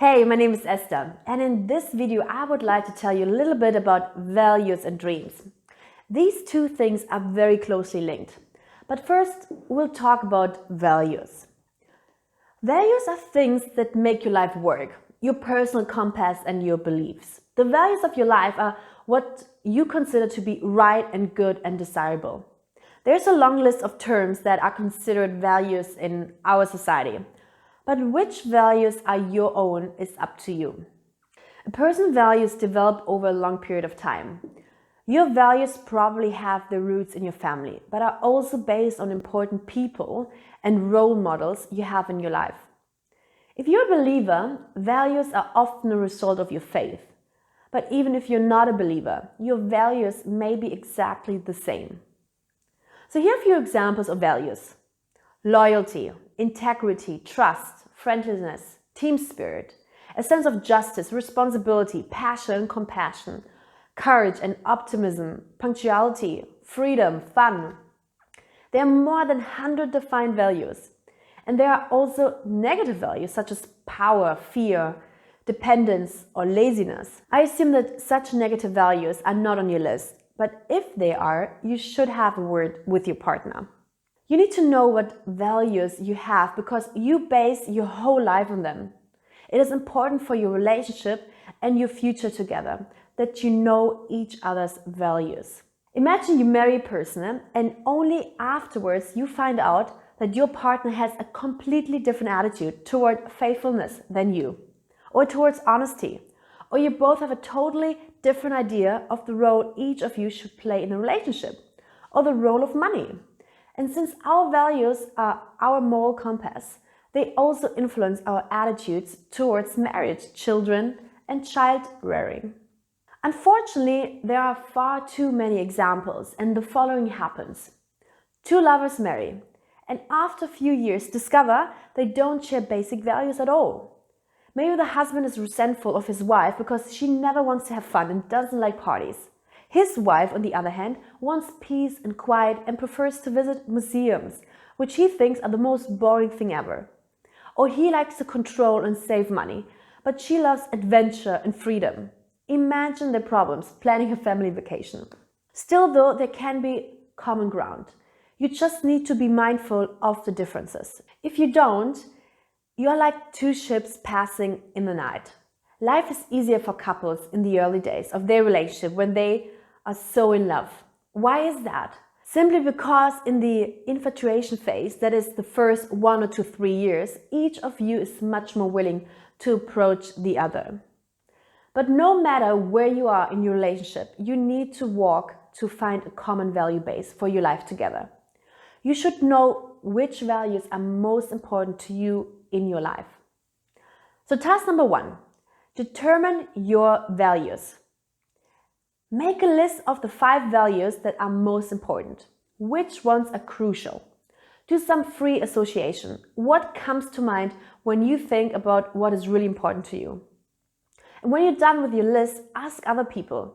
Hey, my name is Esther, and in this video I would like to tell you a little bit about values and dreams. These two things are very closely linked. But first, we'll talk about values. Values are things that make your life work, your personal compass and your beliefs. The values of your life are what you consider to be right and good and desirable. There's a long list of terms that are considered values in our society. But which values are your own is up to you. A person's values develop over a long period of time. Your values probably have their roots in your family, but are also based on important people and role models you have in your life. If you're a believer, values are often a result of your faith. But even if you're not a believer, your values may be exactly the same. So here are a few examples of values. Loyalty, integrity, trust, friendliness, team spirit, a sense of justice, responsibility, passion and compassion, courage and optimism, punctuality, freedom, fun. There are more than 100 defined values. And there are also negative values such as power, fear, dependence, or laziness. I assume that such negative values are not on your list, but if they are, you should have a word with your partner. You need to know what values you have because you base your whole life on them. It is important for your relationship and your future together that you know each other's values. Imagine you marry a person and only afterwards you find out that your partner has a completely different attitude toward faithfulness than you, or towards honesty, or you both have a totally different idea of the role each of you should play in a relationship, or the role of money. And since our values are our moral compass, they also influence our attitudes towards marriage, children, and child rearing. Unfortunately, there are far too many examples, and the following happens. Two lovers marry, and after a few years discover they don't share basic values at all. Maybe the husband is resentful of his wife because she never wants to have fun and doesn't like parties. His wife, on the other hand, wants peace and quiet and prefers to visit museums, which he thinks are the most boring thing ever. Or he likes to control and save money, but she loves adventure and freedom. Imagine their problems planning a family vacation. Still though, there can be common ground. You just need to be mindful of the differences. If you don't, you're like two ships passing in the night. Life is easier for couples in the early days of their relationship when they are so in love. Why is that? Simply because in the infatuation phase, that is the first 1 to 3 years, each of you is much more willing to approach the other. But no matter where you are in your relationship, you need to walk to find a common value base for your life together. You should know which values are most important to you in your life. So task number 1, determine your values. Make a list of the 5 values that are most important. Which ones are crucial? Do some free association. What comes to mind when you think about what is really important to you? And when you're done with your list, ask other people,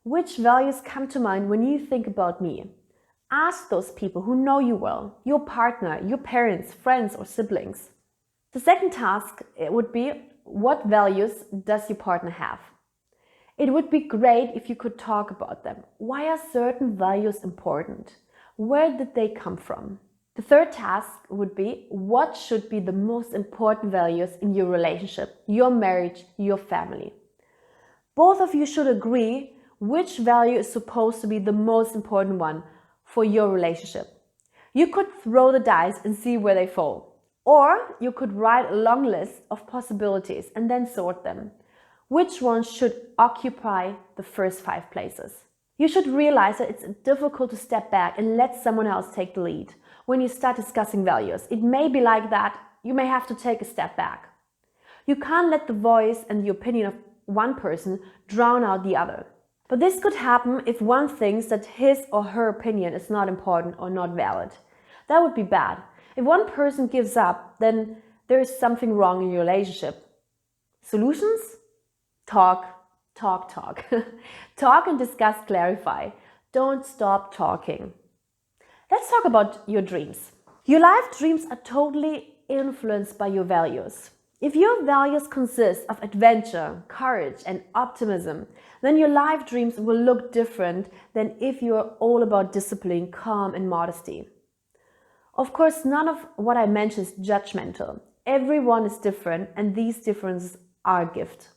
which values come to mind when you think about me? Ask those people who know you well, your partner, your parents, friends, or siblings. The second task would be, what values does your partner have? It would be great if you could talk about them. Why are certain values important? Where did they come from? The third task would be, what should be the most important values in your relationship, your marriage, your family? Both of you should agree which value is supposed to be the most important one for your relationship. You could throw the dice and see where they fall. Or you could write a long list of possibilities and then sort them. Which ones should occupy the first 5 places? You should realize that it's difficult to step back and let someone else take the lead. When you start discussing values, it may be like that. You may have to take a step back. You can't let the voice and the opinion of one person drown out the other. But this could happen if one thinks that his or her opinion is not important or not valid. That would be bad. If one person gives up, then there is something wrong in your relationship. Solutions? Talk. Talk and discuss, clarify. Don't stop talking. Let's talk about your dreams. Your life dreams are totally influenced by your values. If your values consist of adventure, courage, and optimism, then your life dreams will look different than if you're all about discipline, calm, and modesty. Of course, none of what I mentioned is judgmental. Everyone is different, and these differences are a gift.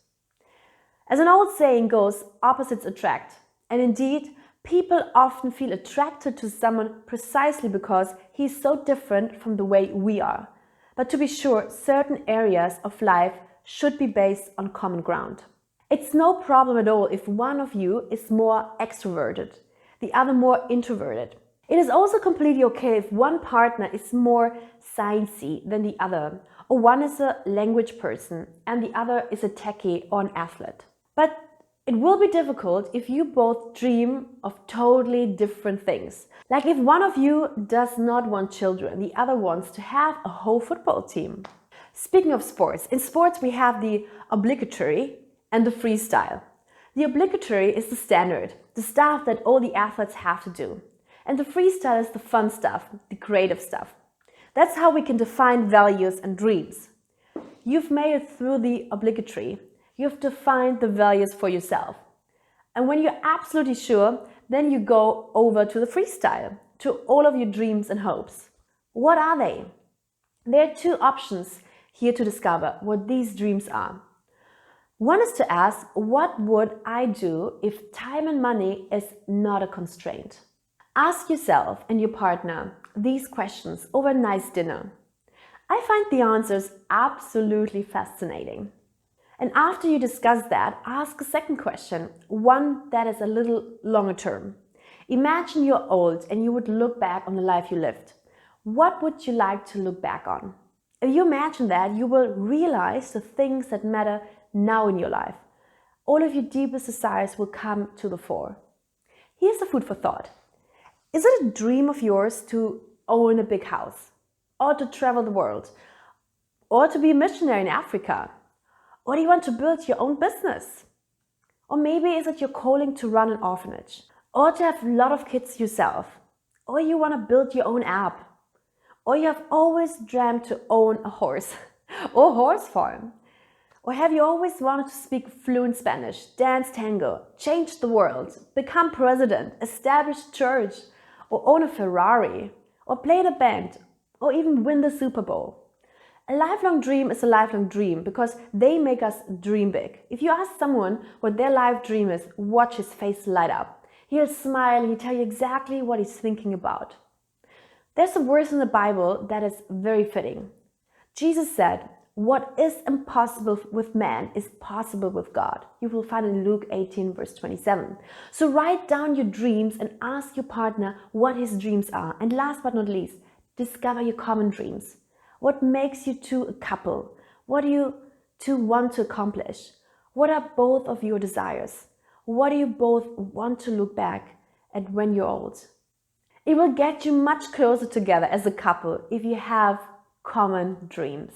As an old saying goes, opposites attract. And indeed, people often feel attracted to someone precisely because he's so different from the way we are. But to be sure, certain areas of life should be based on common ground. It's no problem at all if one of you is more extroverted, the other more introverted. It is also completely okay if one partner is more sciencey than the other, or one is a language person and the other is a techie or an athlete. But it will be difficult if you both dream of totally different things. Like if one of you does not want children, the other wants to have a whole football team. Speaking of sports, in sports we have the obligatory and the freestyle. The obligatory is the standard, the stuff that all the athletes have to do. And the freestyle is the fun stuff, the creative stuff. That's how we can define values and dreams. You've made it through the obligatory. You've defined the values for yourself. And when you're absolutely sure, then you go over to the freestyle, to all of your dreams and hopes. What are they? There are two options here to discover what these dreams are. One is to ask, what would I do if time and money is not a constraint? Ask yourself and your partner these questions over a nice dinner. I find the answers absolutely fascinating. And after you discuss that, ask a second question, one that is a little longer term. Imagine you're old and you would look back on the life you lived. What would you like to look back on? If you imagine that, you will realize the things that matter now in your life. All of your deepest desires will come to the fore. Here's the food for thought. Is it a dream of yours to own a big house, or to travel the world, or to be a missionary in Africa? Or do you want to build your own business? Or maybe is it your calling to run an orphanage? Or to have a lot of kids yourself? Or you want to build your own app? Or you have always dreamt to own a horse or horse farm? Or have you always wanted to speak fluent Spanish, dance tango, change the world, become president, establish a church, or own a Ferrari, or play in a band, or even win the Super Bowl? A lifelong dream is a lifelong dream because they make us dream big. If you ask someone what their life dream is, watch his face light up. He'll smile and he'll tell you exactly what he's thinking about. There's a verse in the Bible that is very fitting. Jesus said, "What is impossible with man is possible with God." You will find it in Luke 18, verse 27. So write down your dreams and ask your partner what his dreams are. And last but not least, discover your common dreams. What makes you two a couple? What do you two want to accomplish? What are both of your desires? What do you both want to look back at when you're old? It will get you much closer together as a couple if you have common dreams.